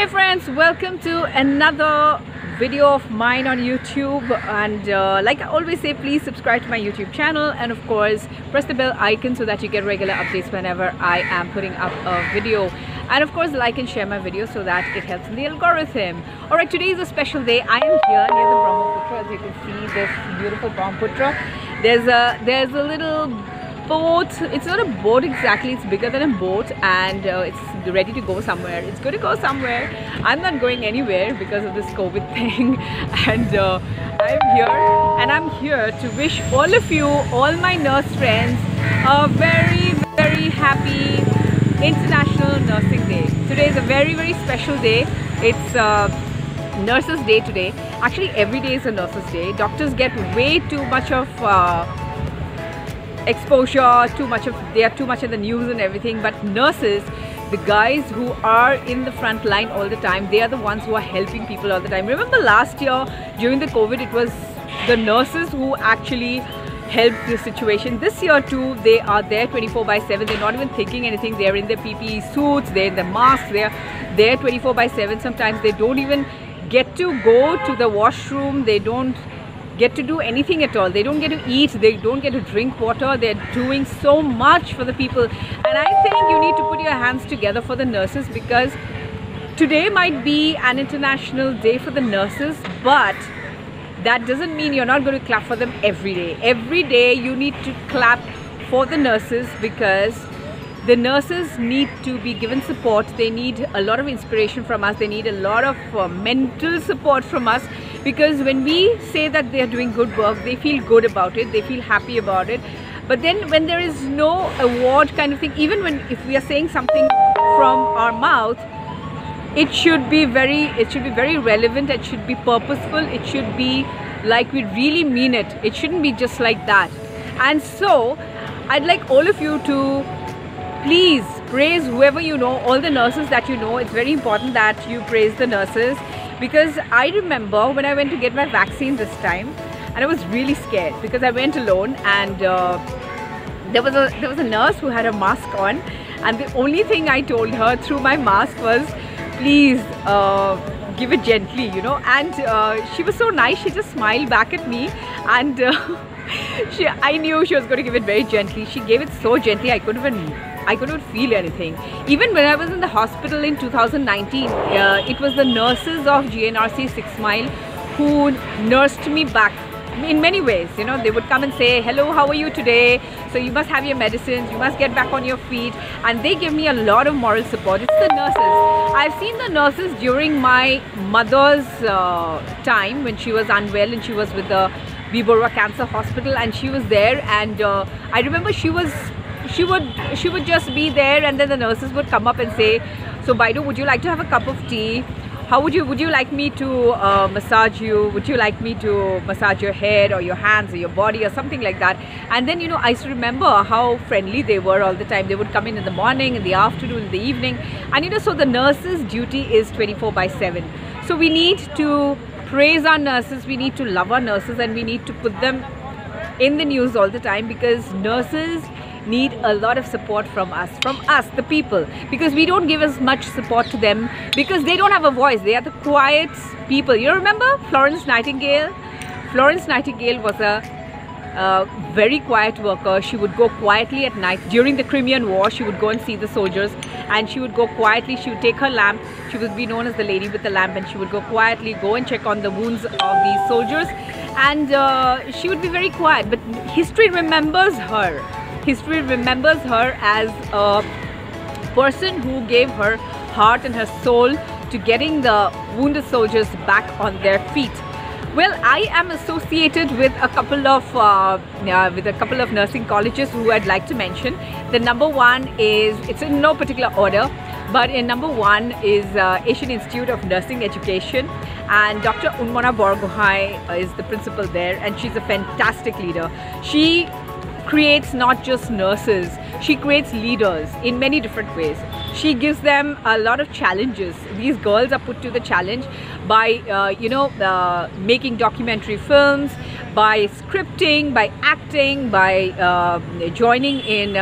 Hey friends, welcome to another video of mine on YouTube, and like I always say, please subscribe to my YouTube channel and of course press the bell icon so that you get regular updates whenever I am putting up a video, and of course like and share my video so that it helps in the algorithm. Alright, today is a special day. I am here near the Brahmaputra. As you can see, this beautiful Brahmaputra. There's a little boat. It's not a boat exactly, it's bigger than a boat, and it's ready to go somewhere. It's going to go somewhere. I'm not going anywhere because of this COVID thing, and I'm here to wish all of you, all my nurse friends, a very happy International Nursing Day. Today is a very special day. It's Nurses Day today. Actually, every day is a Nurses Day. Doctors get way too much of exposure, they are too much in the news and everything, but nurses, the guys who are in the front line all the time, they are the ones who are helping people all the time. Remember last year during the COVID, it was the nurses who actually helped the situation. This year too, they are there 24/7. They're not even thinking anything. They're in their PPE suits, they're in the masks, they're there 24/7. Sometimes they don't even get to go to the washroom, they don't get to do anything at all. They don't get to eat, they don't get to drink water. They're doing so much for the people, and I think you need to put your hands together for the nurses, because today might be an international day for the nurses, but that doesn't mean you're not going to clap for them every day. Every day you need to clap for the nurses, because the nurses need to be given support. They need a lot of inspiration from us. They need a lot of mental support from us, because when we say that they are doing good work, they feel good about it, they feel happy about it. But then when there is no award kind of thing, even if we are saying something from our mouth, it should be very relevant, it should be purposeful, it should be like we really mean it. It shouldn't be just like that. And so I'd like all of you to please praise whoever you know, all the nurses that you know. It's very important that you praise the nurses, because I remember when I went to get my vaccine this time, and I was really scared because I went alone, and there was a nurse who had a mask on, and the only thing I told her through my mask was, please give it gently, you know. And she was so nice, she just smiled back at me, and I knew she was going to give it very gently. She gave it so gently, I couldn't feel anything. Even when I was in the hospital in 2019, it was the nurses of GNRC 6 Mile who nursed me back in many ways. You know, they would come and say, hello, how are you today? So you must have your medicines, you must get back on your feet. And they gave me a lot of moral support. It's the nurses. I've seen the nurses during my mother's time when she was unwell, and she was with the B. Borua Cancer Hospital, and she was there, and I remember she would just be there, and then the nurses would come up and say, so Baidu, would you like to have a cup of tea? How would you like me to massage you? Would you like me to massage your head or your hands or your body or something like that? And then, you know, I used to remember how friendly they were all the time. They would come in the morning, in the afternoon, in the evening, and you know, so the nurses' duty is 24/7. So we need to praise our nurses, we need to love our nurses, and we need to put them in the news all the time, because nurses need a lot of support from us, the people, because we don't give as much support to them, because they don't have a voice. They are the quiet people. You remember Florence Nightingale? Florence Nightingale was a very quiet worker. She would go quietly at night. During the Crimean War, she would go and see the soldiers, and she would go quietly. She would take her lamp. She would be known as the lady with the lamp, and she would go quietly, go and check on the wounds of these soldiers, and she would be very quiet. But history remembers her. History remembers her as a person who gave her heart and her soul to getting the wounded soldiers back on their feet. Well, I am associated with a couple of nursing colleges who I'd like to mention. The number one is, it's in no particular order, but in number one is Asian Institute of Nursing Education, and Dr. Unmona Borgohain is the principal there, and she's a fantastic leader. She creates not just nurses, she creates leaders in many different ways. She gives them a lot of challenges. These girls are put to the challenge by making documentary films, by scripting, by acting, by joining in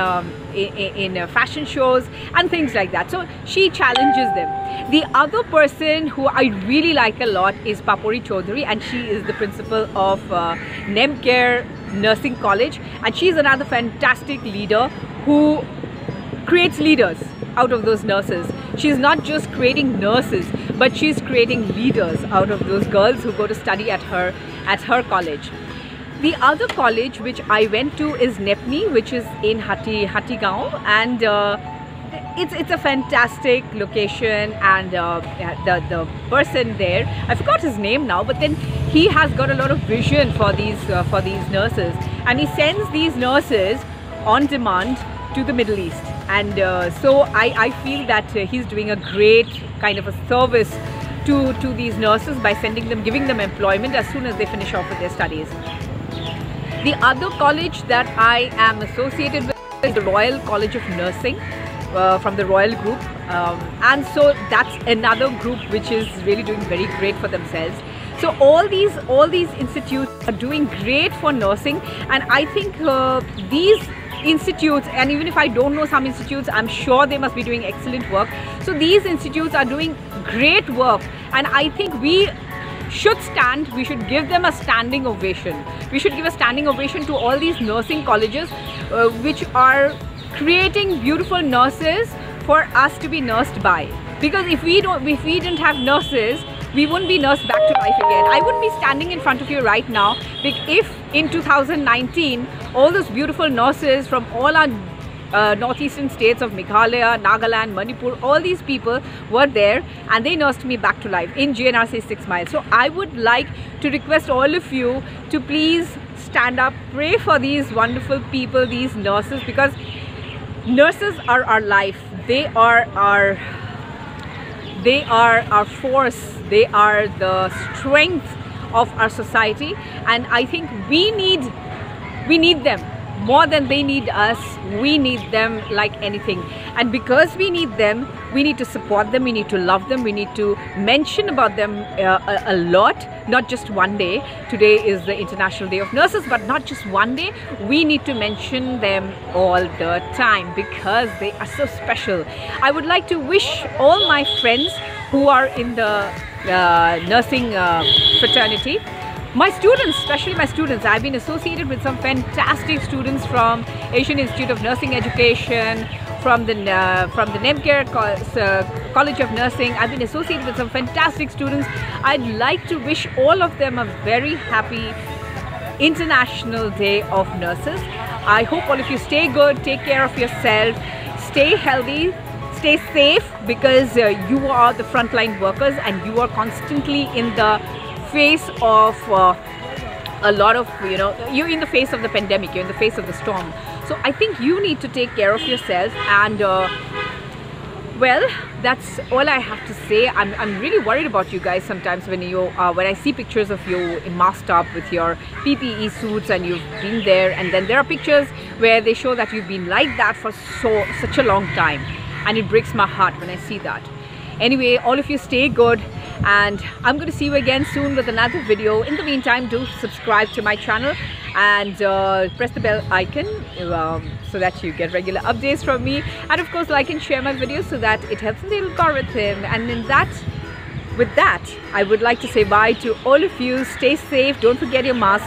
in fashion shows and things like that. So she challenges them. The other person who I really like a lot is Papuri Chaudhary, and she is the principal of Nemcare Nursing College, and she's another fantastic leader who creates leaders out of those nurses. She's not just creating nurses, but she's creating leaders out of those girls who go to study at her college. The other college which I went to is Nepni, which is in Hattigaon, and it's a fantastic location, and the person there, I forgot his name now, but then he has got a lot of vision for these nurses, and he sends these nurses on demand to the Middle East. And so I feel that he's doing a great kind of a service to these nurses by giving them employment as soon as they finish off with their studies. The other college that I am associated with is the Royal College of Nursing from the Royal Group, and so that's another group which is really doing very great for themselves. So all these institutes are doing great for nursing, and I think these institutes, and even if I don't know some institutes, I'm sure they must be doing excellent work. So these institutes are doing great work, and I think we should give them a standing ovation. We should give a standing ovation to all these nursing colleges which are creating beautiful nurses for us to be nursed by. Because if we didn't have nurses, we wouldn't be nursed back to life again. I wouldn't be standing in front of you right now if in 2019 all those beautiful nurses from all our northeastern states of Meghalaya, Nagaland, Manipur, all these people were there and they nursed me back to life in GNRC 6 Mile. So I would like to request all of you to please stand up, pray for these wonderful people, these nurses, because nurses are our life. They are our force. They are the strength of our society, and I think we need them more than they need us. We need them like anything, and because we need them, we need to support them, we need to love them, we need to mention about them a lot, not just one day. Today is the International Day of Nurses, but not just one day. We need to mention them all the time because they are so special. I would like to wish all my friends who are in the nursing fraternity, my students, especially my students. I've been associated with some fantastic students from Asian Institute of Nursing Education, from the Nemcare College of Nursing. I've been associated with some fantastic students. I'd like to wish all of them a very happy International Day of Nurses. I hope all of you stay good, take care of yourself, stay healthy, stay safe, because you are the frontline workers and you are constantly in the face of a lot of, you're in the face of the pandemic, you're in the face of the storm. So I think you need to take care of yourself, and well, that's all I have to say. I'm really worried about you guys sometimes when I see pictures of you masked up with your PPE suits and you've been there, and then there are pictures where they show that you've been like that for such a long time, and it breaks my heart when I see that. Anyway, all of you stay good, and I'm going to see you again soon with another video. In the meantime, do subscribe to my channel and press the bell icon so that you get regular updates from me, and of course like and share my videos so that it helps in the algorithm. And with that I would like to say bye to all of you. Stay safe, don't forget your mask,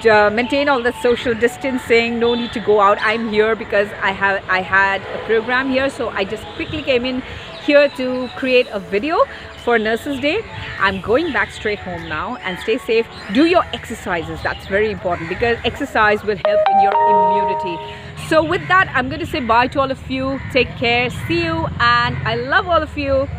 maintain all the social distancing, no need to go out. I'm here because I had a program here, so I just quickly came in here to create a video for Nurses Day. I'm going back straight home now, and stay safe. Do your exercises, that's very important, because exercise will help in your immunity. So with that, I'm going to say bye to all of you. Take care, see you, and I love all of you.